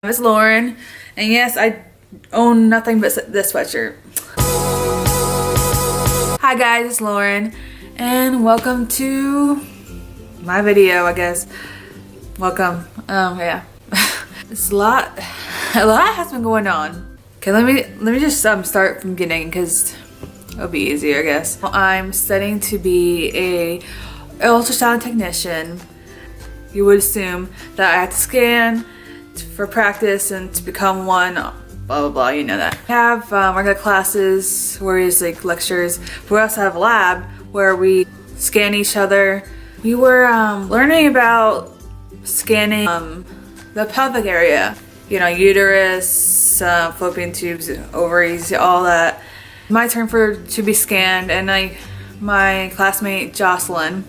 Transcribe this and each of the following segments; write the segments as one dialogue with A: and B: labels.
A: It's Lauren, and yes, I own nothing but this sweatshirt. Hi guys, it's Lauren, and welcome to my video, I guess. Welcome. Yeah. It's a lot has been going on. Okay, let me just start from beginning because it'll be easier, I guess. I'm studying to be a ultrasound technician. You would assume that I have to scan for practice and to become one, blah blah blah, you know that. We have regular classes where it's like lectures, but we also have a lab where we scan each other. We were learning about scanning the pelvic area, you know, uterus, fallopian tubes, ovaries, all that. My turn to be scanned, and my classmate Jocelyn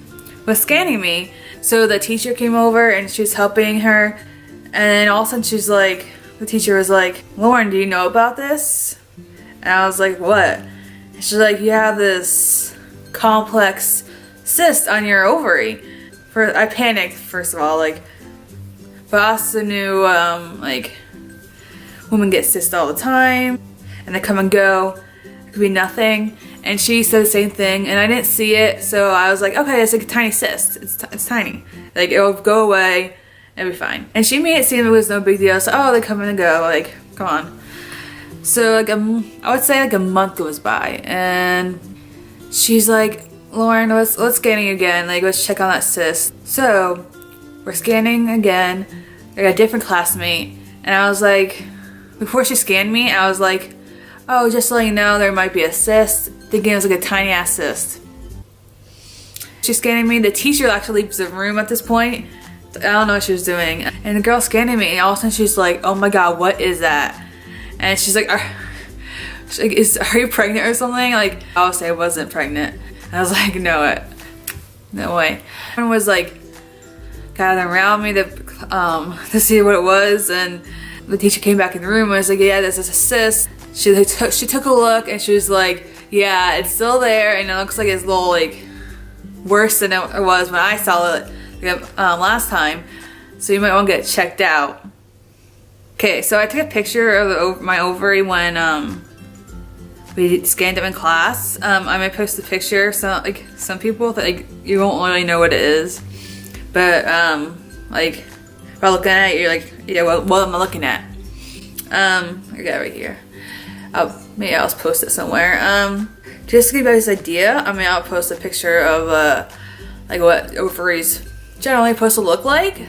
A: was scanning me. So the teacher came over and she was helping her. And then all of a sudden she's like, the teacher was like, Lauren, do you know about this? And I was like, what? And she's like, you have this complex cyst on your ovary. I panicked, first of all, like, but I also knew, like, women get cysts all the time, and they come and go. It could be nothing. And she said the same thing, and I didn't see it, so I was like, okay, it's like a tiny cyst. It's tiny. Like, it'll go away. It'll be fine. And she made it seem it was no big deal. So, oh, they come in and go. Like, come on. So, like, I would say like a month goes by, and she's like, Lauren, let's scan you again. Like, let's check on that cyst. So, we're scanning again. I got a different classmate, and I was like, before she scanned me, I was like, oh, just to let you know, there might be a cyst. Thinking it was like a tiny ass cyst. She's scanning me. The teacher actually leaves the room at this point. I don't know what she was doing. And the girl scanning me, and all of a sudden she's like, oh my god, what is that? And she's like, are you pregnant or something? Like, I would say I wasn't pregnant. And I was like, no way. Everyone was like gathering around me to see what it was, and the teacher came back in the room and was like, yeah, this is a cyst. She took a look and she was like, yeah, it's still there, and it looks like it's a little like worse than it was when I saw it last time, so you might want to get checked out. Okay, so I took a picture of my ovary when we scanned it in class. I might post the picture, so like some people like you won't really know what it is, but like by looking at it, you're like, yeah, what am I looking at? I got it right here. Maybe I'll just post it somewhere. Just to give you guys an idea, I mean, I'll post a picture of like what ovaries generally supposed to look like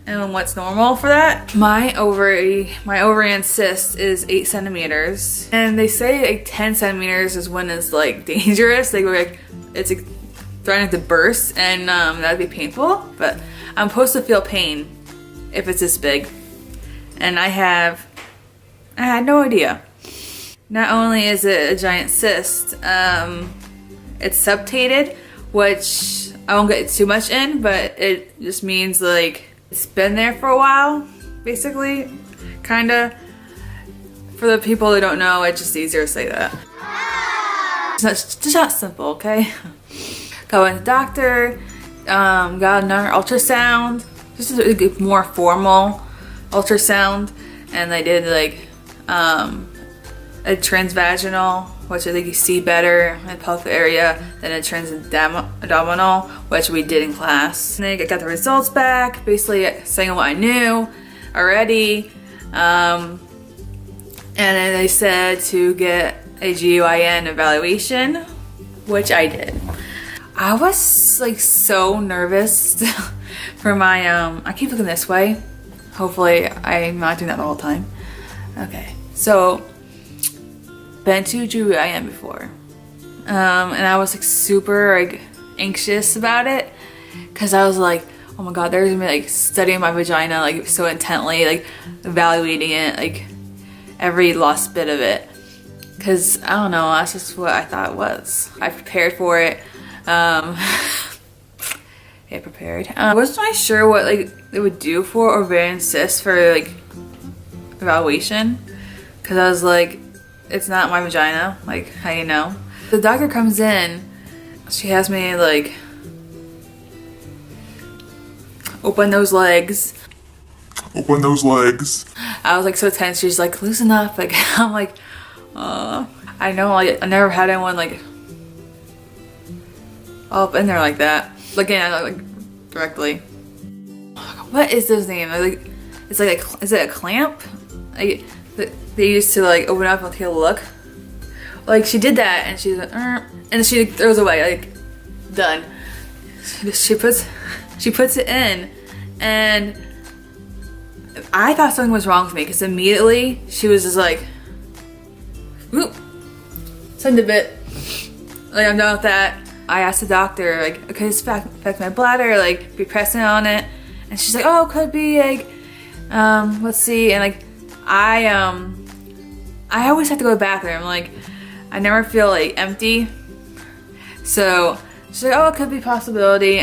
A: and what's normal for that. My ovarian cyst is 8 centimeters, and they say like 10 centimeters is when it's like dangerous. Like it's like threatening to burst, and that'd be painful. But I'm supposed to feel pain if it's this big, and I had no idea. Not only is it a giant cyst, it's septated, which I won't get too much in, but it just means like it's been there for a while, basically, kinda. For the people who don't know, it's just easier to say that. It's just not simple, okay? Got with the doctor, got another ultrasound, just a more formal ultrasound, and they did like a transvaginal, which I think you see better in the pelvic area than a transabdominal, which we did in class. And then I got the results back, basically saying what I knew already. And then they said to get a GYN evaluation, which I did. I was like so nervous for my, I keep looking this way. Hopefully I'm not doing that the whole time. Okay, so been to GYN before, and I was like super like anxious about it because I was like, oh my god, they're gonna be like studying my vagina like so intently, like evaluating it, like every lost bit of it, because I don't know, that's just what I thought it was. I prepared for it. Yeah, prepared. I wasn't really sure what like they would do for ovarian cysts for like evaluation, because I was like, it's not my vagina, like, how do you know? The doctor comes in, she has me like open those legs,
B: Open those legs.
A: I was like so tense. She's like, loosen up. Like, I'm like, I know, like, I never had anyone like up in there like that. Again, like directly. What is this name? Like, it's like is it a clamp? Like, they used to like open up and take a look. Like, she did that and she's like, and she throws away, like, done. She puts it in, and I thought something was wrong with me because immediately she was just like, whoop, send a bit. Like, I'm done with that. I asked the doctor, like, okay, this affect my bladder, like, be pressing on it. And she's like, oh, could be, like, let's see. And, like, I always have to go to the bathroom. Like, I never feel, like, empty. So she's like, oh, it could be a possibility.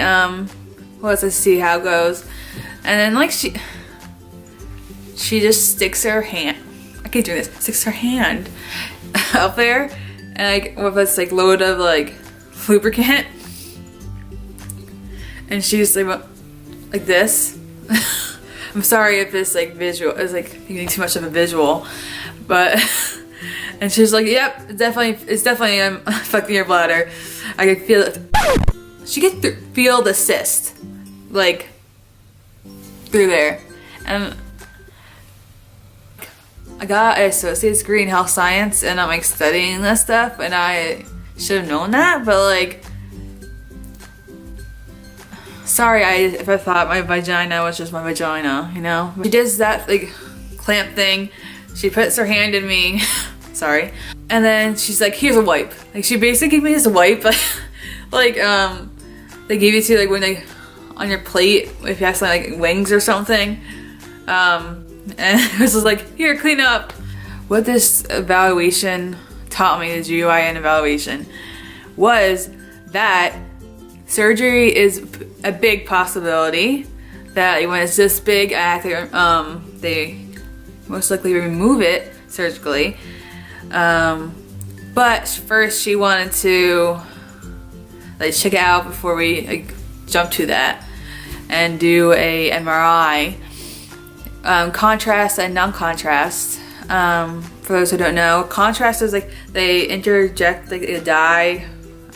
A: Let's see how it goes. And then, like, she just sticks her hand. I keep doing this. Sticks her hand up there, and like with this like load of like lubricant, and she's like this. I'm sorry if this like visual is like you need too much of a visual, but and she's like, yep, it's definitely affecting your bladder. I can feel it. She could feel the cyst like through there, and I got an associate's degree in health science, and I'm like studying this stuff, and I should have known that, but like, sorry if I thought my vagina was just my vagina, you know? She does that like clamp thing. She puts her hand in me, sorry, and then she's like, here's a wipe. Like, she basically gave me this wipe, like they give you to like when they on your plate if you have some like wings or something. And it was just like, here, clean up. What this evaluation taught me, the GYN evaluation, was that surgery is a big possibility. That when it's this big, I have to, they most likely remove it surgically. But first she wanted to like check it out before we like jump to that and do a MRI. Contrast and non-contrast. For those who don't know, contrast is like they interject like a dye,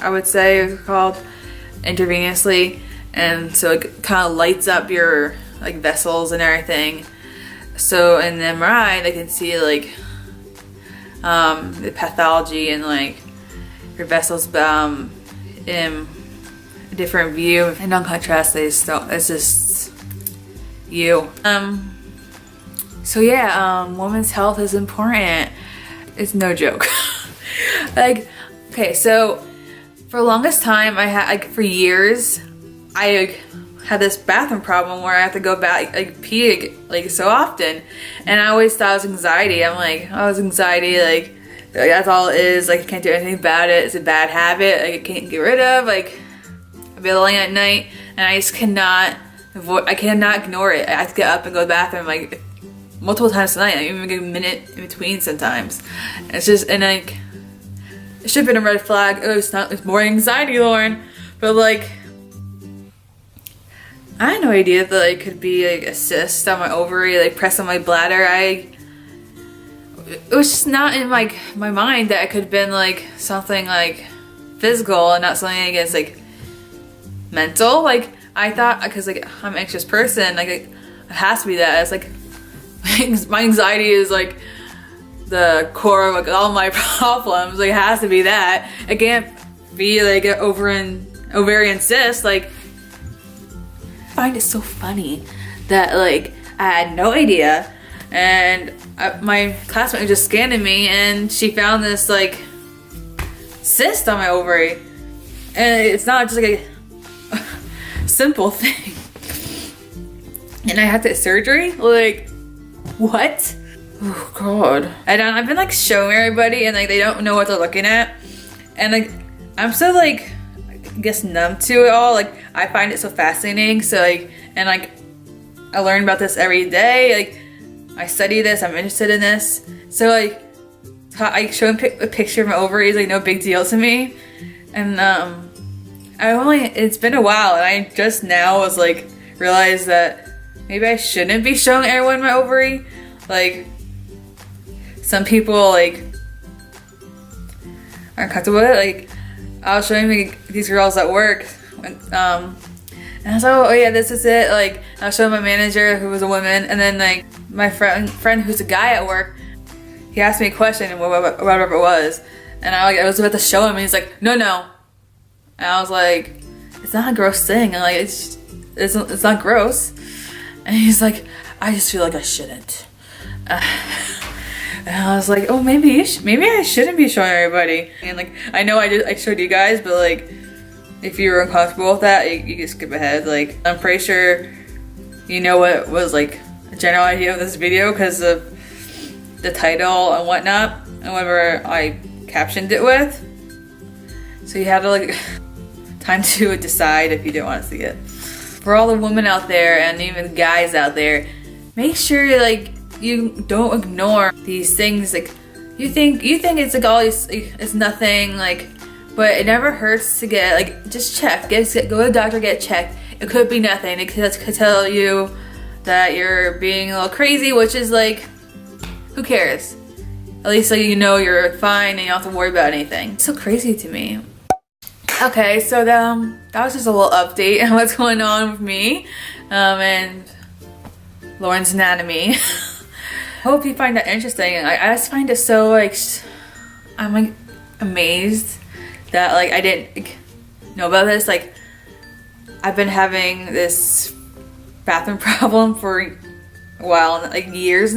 A: I would say it's called, intravenously, and so it kind of lights up your like vessels and everything. So in the MRI, they can see like the pathology and like your vessels in a different view. And non-contrast, it's just you. So yeah, women's health is important. It's no joke. Like, okay, so for the longest time, I had like for years, I had this bathroom problem where I have to go back like pee like so often, and I always thought it was anxiety. I'm like, oh, it's anxiety. Like that's all it is. Like I can't do anything about it. It's a bad habit. Like I can't get rid of. Like I'll be laying at night, and I just cannot avoid. I cannot ignore it. I have to get up and go to the bathroom like multiple times tonight. I even get a minute in between sometimes. It's just, and like, it should have been a red flag. Oh, it's not, it's more anxiety, Lauren. But like, I had no idea that it could be like a cyst on my ovary, like press on my bladder. It was just not in my mind that it could have been like something like physical and not something against like mental. Like I thought, because like I'm an anxious person, like it has to be that. It's like my anxiety is like the core of like all my problems. Like it has to be that. It can't be like an ovarian cyst. Like I find it so funny that like I had no idea, and my classmate was just scanning me, and she found this like cyst on my ovary, and it's not just like a simple thing. And I had to get surgery. Like what? Oh god. And I've been like showing everybody, and like they don't know what they're looking at, and like I'm so like I guess numb to it all. Like I find it so fascinating. So like, and like I learn about this every day. Like I study this. I'm interested in this. So like I show him a picture of my ovaries. Like no big deal to me. And it's been a while, and I just now was like realized that maybe I shouldn't be showing everyone my ovary. Like, some people like aren't comfortable with it. Like, I was showing these girls at work, and I was like, oh yeah, this is it. Like, I was showing my manager, who was a woman, and then like my friend who's a guy at work, he asked me a question, whatever it was, and I was about to show him, and he's like, no. And I was like, it's not a gross thing. And like, it's not gross. And he's like, I just feel like I shouldn't. And I was like, oh, maybe I shouldn't be showing everybody. And like, I know I showed you guys, but like, if you're uncomfortable with that, you can skip ahead. Like, I'm pretty sure you know what was like a general idea of this video because of the title and whatnot, and whatever I captioned it with. So you have to like time to decide if you don't want to see it. For all the women out there and even guys out there, make sure like you don't ignore these things. Like, you think it's like always it's nothing, like, but it never hurts to get like, just check. Go to the doctor, get checked. It could be nothing. It could tell you that you're being a little crazy, which is like, who cares? At least like, you know you're fine and you don't have to worry about anything. It's so crazy to me. Okay, so that was just a little update on what's going on with me and Lauren's anatomy. Hope you find that interesting. I just find it so like, I'm like amazed that like I didn't know about this. Like, I've been having this bathroom problem for a while, like years.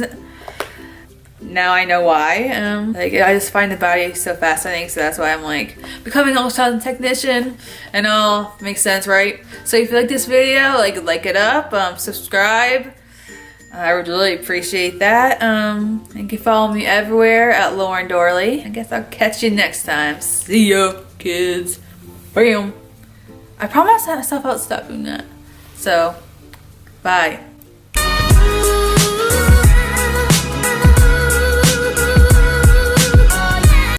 A: Now I know why. Like, I just find the body so fascinating, so that's why I'm like becoming an ultrasound technician, and all makes sense, right? So if you like this video, like it up, subscribe. I would really appreciate that. And you can follow me everywhere at Lauren Dorley. I guess I'll catch you next time. See ya, kids. Bam. I promised myself I'd stop doing that. So, bye.